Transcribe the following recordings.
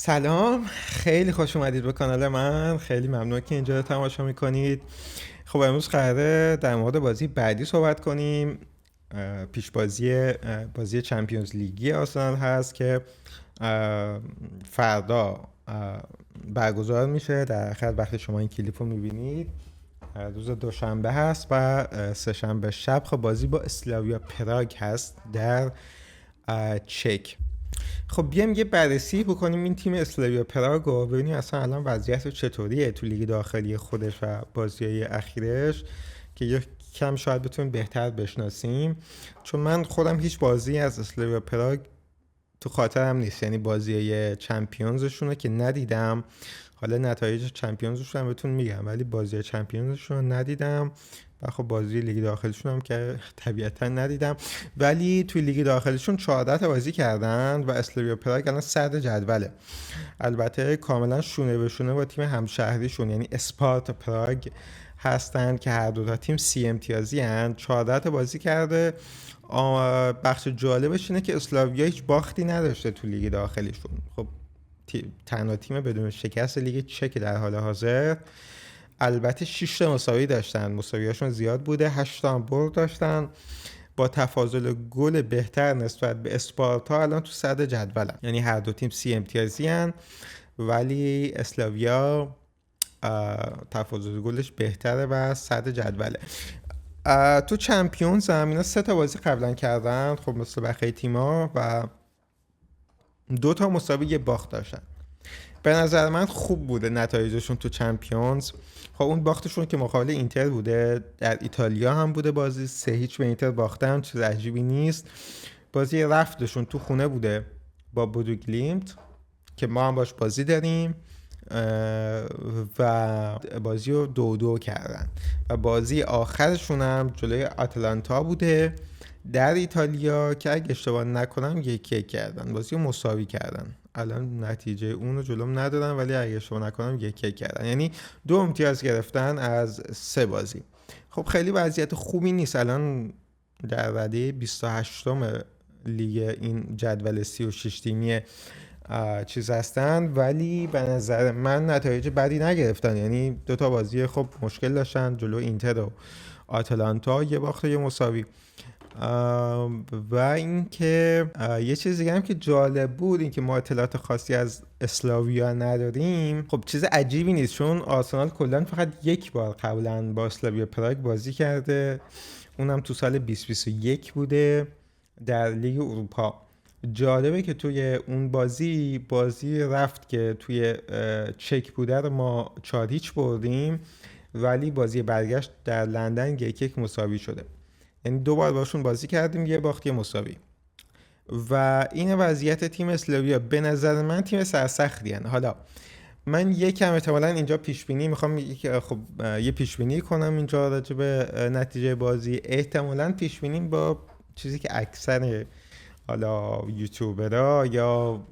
سلام، خیلی خوش اومدید به کانال من. خیلی ممنون که اینجا رو تماشا میکنید. خب امروز قراره در مورد بازی بعدی صحبت کنیم. پیش بازی چمپیونز لیگی آرسنال هست که فردا برگزار میشه. در حقیقت وقتی شما این کلیپ رو میبینید روز دوشنبه هست و سه‌شنبه شب خب بازی با اسلاویا پراگ هست در چک. خب بیایم یه بررسی بکنیم این تیم اسلاویا پراگ رو، ببینیم اصلا الان وضعیت چطوریه تو لیگ داخلی خودش و بازی‌های اخیرش که یه کم شاید بتونیم بهتر بشناسیم. چون من خودم هیچ بازی از اسلاویا پراگ تو خاطرم نیست، یعنی بازی چمپیونزشون رو که ندیدم. حالا نتایج چمپیونزشون هم بهتون میگم، ولی بازی چمپیونزشون رو ندیدم و خب بازی لیگ داخلیشون هم که طبیعتا ندیدم. ولی توی لیگ داخلیشون 14 تا بازی کردن و اسلاویا پراگ الان صدر جدوله. البته کاملا شونه به شونه با تیم همشهریشون یعنی اسپارتا پراگ هستن که هر دو تا تیم 30 امتیازی هن. 14 تا بازی کرده. بخش جالبش اینه که اسلاویا هیچ باختی نداشته تو لیگ داخلیشون. خب تنها تیم بدون شکست لیگ چک در حال حاضر. البته 6 تا مساوی داشتن، مساویاشون زیاد بوده. 8 تا هم برد داشتن. با تفاضل گل بهتر نسبت به اسپارتا الان تو صدر جدولن، یعنی هر دو تیم 30 امتیازی هن، ولی اسلاویا تفاضل گلش بهتره و صدر جدوله. تو چمپیونز هم اینا 3 تا بازی قبلا کردن، خب مثل بقیه تیما، و 2 تا مساوی یه باخت داشتن. به نظر من خوب بوده نتایجشون تو چمپیونز. خب اون باختشون که مقابل اینتر بوده، در ایتالیا هم بوده بازی 3-0 به اینتر باختن، چیز عجیبی نیست. بازی رفتشون تو خونه بوده با بودوگلیمت که ما هم باش بازی داریم و بازی رو 2-2 کردن و بازی آخرشون هم جلوی آتلانتا بوده در ایتالیا که اگه اشتباه نکنم 1-1 کردن، بازی رو مساوی کردن. الان نتیجه اون رو جلوم ندارم ولی اگه اشتباه نکنم 1-1 کردن، یعنی 2 امتیاز گرفتن از 3 بازی. خب خیلی وضعیت خوبی نیست. الان در رده 28م لیگ این جدول 36 تیمی چیز هستن، ولی به نظر من نتایج بدی نگرفتن. یعنی 2 تا بازی خب مشکل داشتن جلو اینتر و آتلانتا، یه باخت و یه مساوی. و اینکه یه چیز دیگه هم که جالب بود این که ما اطلاعات خاصی از اسلاویا نداریم. خب چیز عجیبی نیست چون آرسنال کلا فقط یک بار قبلا با اسلاویا پراگ بازی کرده، اونم تو سال 2021 بوده در لیگ اروپا. جالبه که توی اون بازی رفت که توی چک بوده رو ما 4-0 بردیم، ولی بازی برگشت در لندن 1-1 مساوی شده. یعنی 2 بار باشون بازی کردیم، یه باخت یه مساوی. و این وضعیت تیم اسلاویا. به نظر من تیم سرسختی هن. حالا من یکم احتمالاً اینجا پیشبینی میخوام خب یه پیشبینی کنم اینجا راجع به نتیجه بازی. احتمالاً پیشبینی با چیزی که اکثر حالا یوتیوبرها یا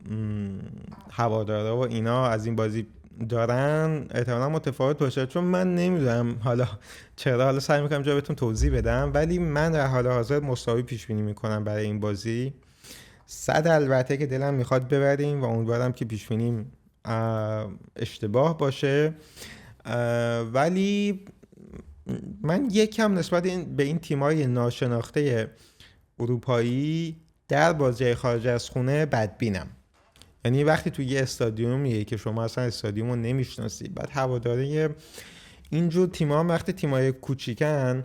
هوادارا و اینا از این بازی دارن احتمالاً متفاوت باشه، چون من نمیدونم حالا چرا. حالا سعی میکنم جا بهتون توضیح بدم، ولی من در حال حاضر مساوی پیش بینی میکنم برای این بازی. البته که دلم میخواد ببریم و امیدوارم که پیش بینیم اشتباه باشه، ولی من یکم نسبت به این تیمای ناشناخته اروپایی در بازی خارج از خونه بدبینم. یعنی وقتی تو یه استادیومیه که شما اصلا استادیومو نمیشناسی، بعد هواداره اینجور تیم‌ها وقتی تیمای کوچیکن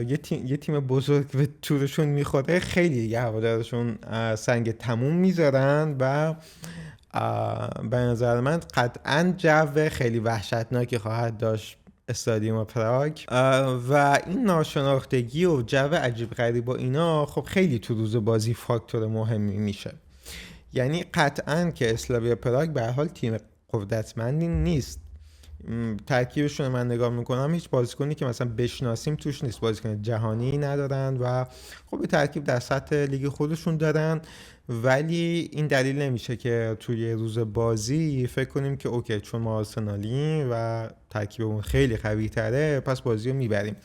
یه تیم بزرگ به تورشون میخوره، خیلی دیگه هوادارشون سنگ تموم میذارن و به نظر من قطعا جو خیلی وحشتناکی خواهد داشت استادیوم پراگ. و این ناشناختگی و جو عجیب غریب با اینا خب خیلی تو روز بازی فاکتور مهمی میشه. یعنی قطعا که اسلاویا پراگ به هر حال تیم قدرتمندی نیست. ترکیبشون من نگاه میکنم هیچ بازیکنی که مثلا بشناسیم توش نیست، بازیکن جهانی ندارن و خب به ترکیب در سطح لیگ خودشون دارن، ولی این دلیل نمیشه که توی روز بازی فکر کنیم که اوکی چون ما آرسنالیم و ترکیبمون خیلی قوی تره پس بازی رو میبریم.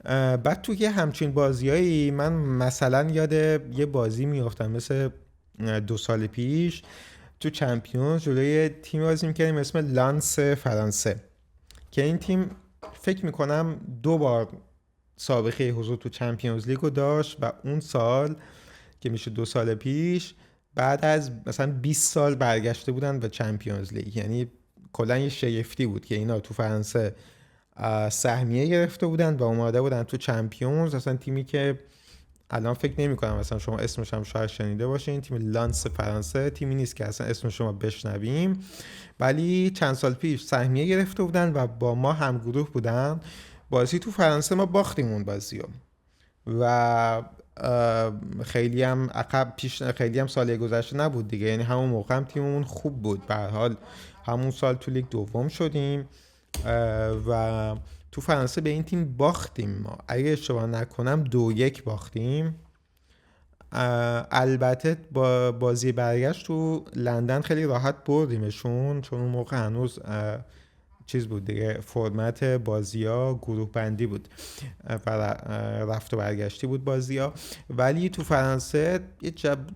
بعد توی همچین بازیایی من مثلا یاد یه بازی میافتم مثل 2 سال پیش تو چمپیونز جلوی تیم بازی میکردیم اسم لانس فرانسه که این تیم فکر میکنم 2 بار سابقه حضور تو چمپیونز لیگو داشت و اون سال که میشه 2 سال پیش بعد از مثلا 20 سال برگشته بودن به چمپیونز لیگ. یعنی کلا یه شگفتی بود که اینا تو فرانسه سهمیه گرفته بودن و اومده بودن تو چمپیونز. اصلا تیمی که الان فکر نمی کنم مثلا شما اسمش هم شاید شنیده باشین، تیم لانس فرانسه تیمی نیست که اصلا اسم شما بشنویم، ولی چند سال پیش سهمیه گرفته بودن و با ما هم گروه بودن. بازی تو فرانسه ما باختیم اون بازیو و خیلی هم عقب پیش، خیلی هم سال گذشته نبود دیگه، یعنی همون موقع هم تیممون خوب بود. به هر حال همون سال تو لیگ دوم شدیم و تو فرانسه به این تیم باختیم. ما اگه اشتباه نکنم 2-1 باختیم. البته با بازی برگشت تو لندن خیلی راحت بردیمشون، چون اون موقع هنوز چیز بود دیگه، فرمت بازی ها گروه بندی بود و رفت و برگشتی بود بازی ها. ولی تو فرانسه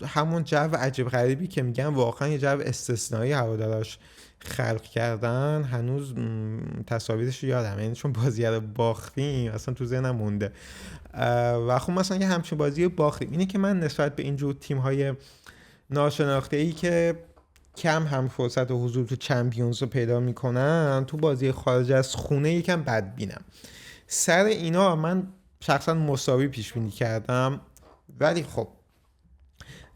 همون جو عجیب غریبی که میگن واقعا یه جو استثنایی هواداراش خلق کردن، هنوز تصاویرش یادم، یعنی چون بازی رو باختیم اصلا تو ذهنم مونده. و خب مثلا یه همچین بازی باختیم، اینه که من نسبت به اینجور تیم‌های ناشناخته‌ای که کم هم فرصت و حضور تو چمپیونز رو پیدا میکنن، تو بازی خارج از خونه یکم بدبینم. سر اینا من شخصا مساوی پیش بینی کردم، ولی خب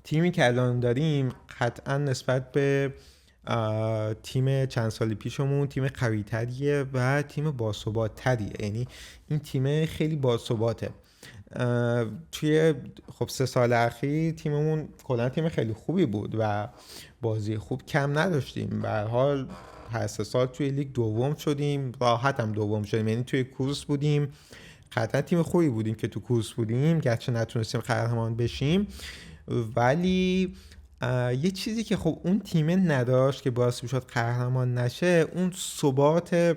تیمی که الان داریم قطعا نسبت به تیم چند سال پیشمون تیم قوی تریه و تیم باثبات تریه. یعنی این تیم خیلی باثباته. توی خب 3 سال اخیر تیممون کلا تیم خیلی خوبی بود و بازی خوب کم نداشتیم. به هر حال هر 3 سال توی لیگ دوم شدیم، راحت هم دوم شدیم، یعنی توی کورس بودیم. قطعا تیم خوبی بودیم که تو کورس بودیم، گرچه نتونستیم قهرمان بشیم. ولی یه چیزی که خب اون تیم نداشت که باعث میشد قهرمان نشه، اون ثبات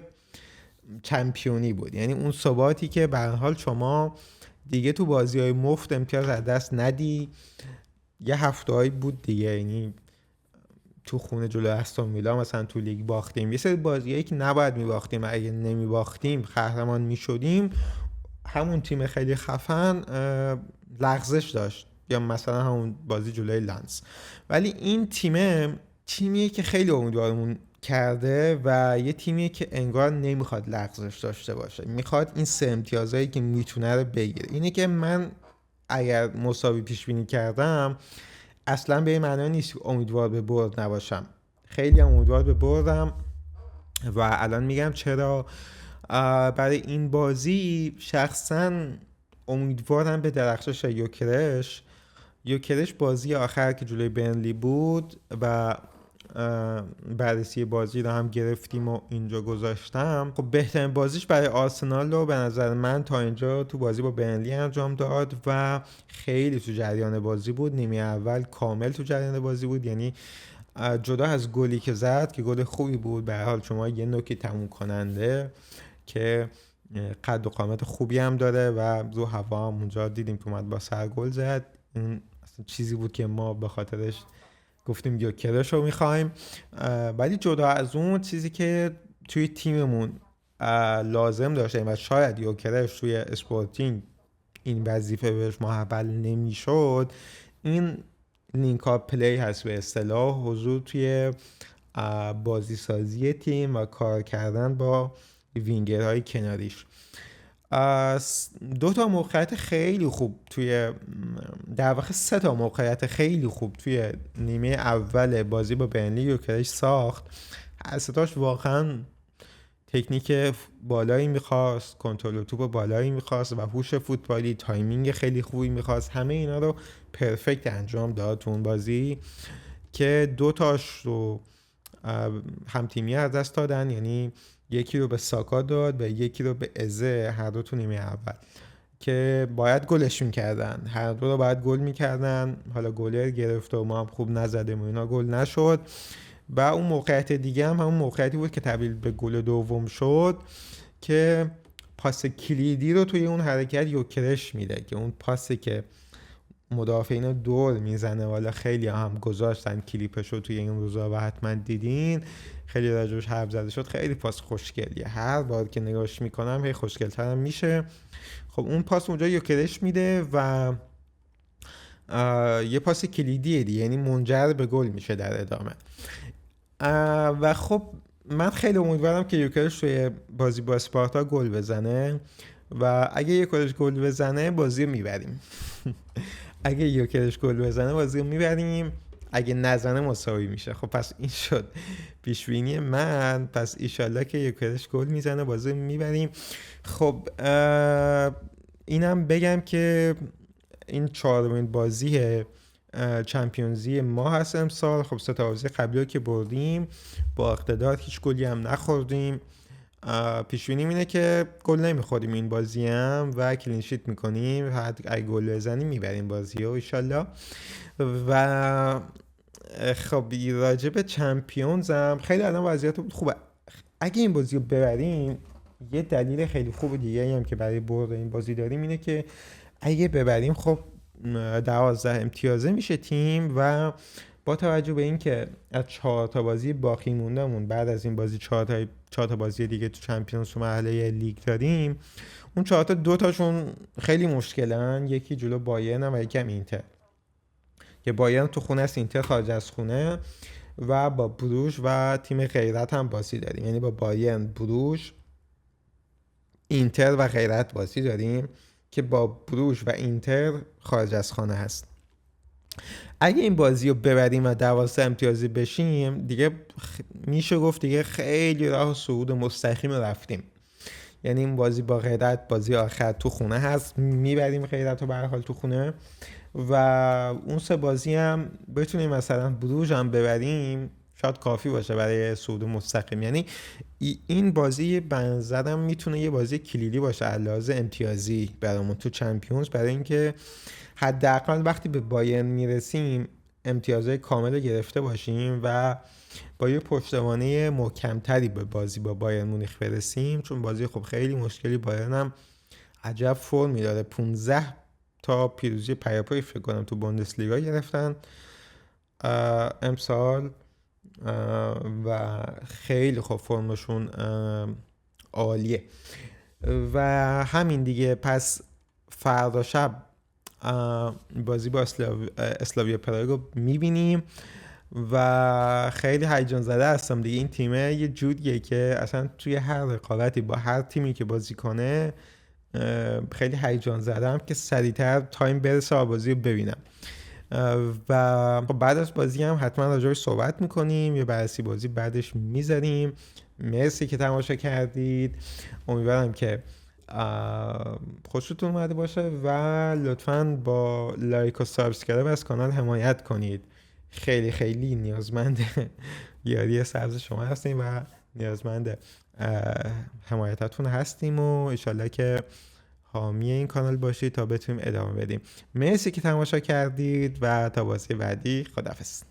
چمپیونی بود. یعنی اون ثباتی که به هر حال شما دیگه تو بازی‌های مفت امتیاز از دست ندی. یه هفته‌ای بود دیگه، یعنی تو خونه جلو استون ویلا مثلا تو لیگ باختیم، یه سری بازیایی که نباید می‌باختیم، اگه نمی‌باختیم قهرمان می‌شدیم. همون تیم خیلی خفن لغزش داشت، یا مثلا همون بازی جلوی لانس. ولی این تیمیه که خیلی امیدوارمون کرده و یه تیمیه که انگار نمیخواد لغزش داشته باشه، میخواد این 3 امتیازایی که میتونه رو بگیره. اینه که من اگر مساوی پیش بینی کردم اصلا به این معنی نیست امیدوار به برد نباشم، خیلی امیدوار به بردم و الان میگم چرا. برای این بازی شخصا امیدوارم به درخشش یوکرش بازی آخر که جلوی بنلی بود و بررسی بازی رو هم گرفتیم و اینجا گذاشتم. خب بهترین بازیش برای آرسنال رو به نظر من تا اینجا تو بازی با بنلی انجام داد و خیلی تو جریان بازی بود. نیمه اول کامل تو جریان بازی بود، یعنی جدا از گلی که زد که گل خوبی بود، به هر حال شما یه نوکی تموم کننده که قد و قامت خوبی هم داره و رو هوا هم اونجا دیدیم که اومد با سر گل زد. این چیزی بود که ما به خاطرش گفتیم یوکرش رو میخوایم. ولی جدا از اون چیزی که توی تیممون لازم داشتیم و شاید یوکرش توی اسپورتینگ این وظیفه بهش محول نمیشد، این لینک اپ پلی هست به اصطلاح، حضور توی بازی سازی تیم و کار کردن با وینگرهای کناریش. 2 تا موقعیت خیلی خوب در واقع 3 تا موقعیت خیلی خوب توی نیمه اول بازی با بنلی یوکرش ساخت. هر 3 تاش واقعا تکنیک بالایی میخواست، کنترل توپ بالایی میخواست و هوش فوتبالی، تایمینگ خیلی خوبی میخواست. همه اینا رو پرفکت انجام داد تو اون بازی که 2 تاش رو هم تیمی از دست دادن، یعنی یکی رو به ساکا داد و یکی رو به ازه، هر دو تو نیمه اول که باید گلش میکردن، هر دو رو باید گل میکردن. حالا گلر گرفت و ما هم خوب نزدیم و اینا گل نشد. و اون موقعیت دیگه هم همون موقعیتی بود که تبدیل به گل دوم شد که پاس کلیدی رو توی اون حرکت یوکرش میده، که اون پاسی که مدافعین دور میزنه. والا خیلی هم گذاشتن کلیپشو توی این روزا و حتما دیدین، خیلی راجبش حرف زده شد. خیلی پاس خوشگلیه، هر بار که نگاش میکنم هی خوشگل‌ترم میشه. خب اون پاس اونجا یوکرش میده و یه پاس کلیدیه دیگه، یعنی منجر به گل میشه در ادامه. و خب من خیلی امیدوارم که یوکرش توی بازی با اسپارتا گل بزنه و اگه یوکرش گل بزنه بازی رو میبریم. اگه یوکرش گل بزنه بازی رو میبریم، اگه نزنه مساوی میشه. خب پس این شد پیشبینی من. پس ایشالله که یوکرش گل میزنه بازی رو میبریم. خب اینم بگم که این 4مین بازی چمپیونزی ما هست امسال. خب 3 تا بازی قبلی که بردیم با اقتدار، هیچ گلی هم نخوردیم. پیشبینیم اینه که گل نمیخوریم این بازی هم و کلینشیت میکنیم، اگه گل بزنیم میبریم بازی رو ایشالله. و خب راجع به چمپیونز هم خیلی الان وضعیت خوبه. اگه این بازی رو ببریم، یه دلیل خیلی خوب دیگه هم که برای برد این بازی داریم اینه که اگه ببریم خب 12 امتیازه میشه تیم و با توجه به این که از 4 تا بازی باقی موندهمون بعد از این بازی 4 تا بازی دیگه تو چمپیونز تو مرحله لیگ داریم، اون 4 تا 2 تاشون خیلی مشکلن، یکی جلو بایرن و یکی هم اینتر. که بایرن تو خونه است، اینتر خارج از خونه و با بروژ و تیم غیرت هم بازی داریم. یعنی با بایرن، بروژ، اینتر و غیرت بازی داریم که با بروژ و اینتر خارج از خانه هست. اگه این بازی رو ببریم و 12 امتیازی بشیم دیگه میشه گفت دیگه خیلی راه صعود مستقیم رفتیم. یعنی این بازی با غیرت بازی آخر تو خونه هست، میبریم غیرت رو به هر حال تو خونه و اون 3 بازی هم بتونیم مثلا بروژ هم ببریم شاید کافی باشه برای صعود مستقیم. یعنی این بازی بنظرم میتونه یه بازی کلیدی باشه علاوه امتیازی برامون تو چمپیونز، برای اینکه حداقل وقتی به بایرن میرسیم امتیازهای کامل گرفته باشیم و با یه پشتوانه محکمتری به بازی با بایرن مونیخ برسیم. چون بازی خب خیلی مشکلی، بایرن هم عجب فرمی داره، 15 تا پیروزی پیاپی فکر کنم تو بوندسلیگا گرفتن امسال و خیلی خوب فرمشون عالیه و همین دیگه. پس فردا شب بازی با اسلاویا پراگ رو میبینیم و خیلی هیجان زده هستم دیگه. این تیمه یه جوریه که اصلا توی هر رقابتی با هر تیمی که بازی کنه خیلی هیجان زدم که سریعتر تایم برسه و بازی رو ببینم. و بعد از بازی هم حتما راجعش صحبت میکنیم، یه بررسی بازی بعدش میذاریم. مرسی که تماشا کردید، امیدوارم که خوشتون اومده باشه و لطفاً با لایک و سابسکرایب از کانال حمایت کنید. خیلی خیلی نیازمند یاری سبز شما هستیم و نیازمند حمایتتون هستیم و انشالله که حامی این کانال باشید تا بتونیم ادامه بدیم. مرسی که تماشا کردید و تا بازی بعدی خداحافظ.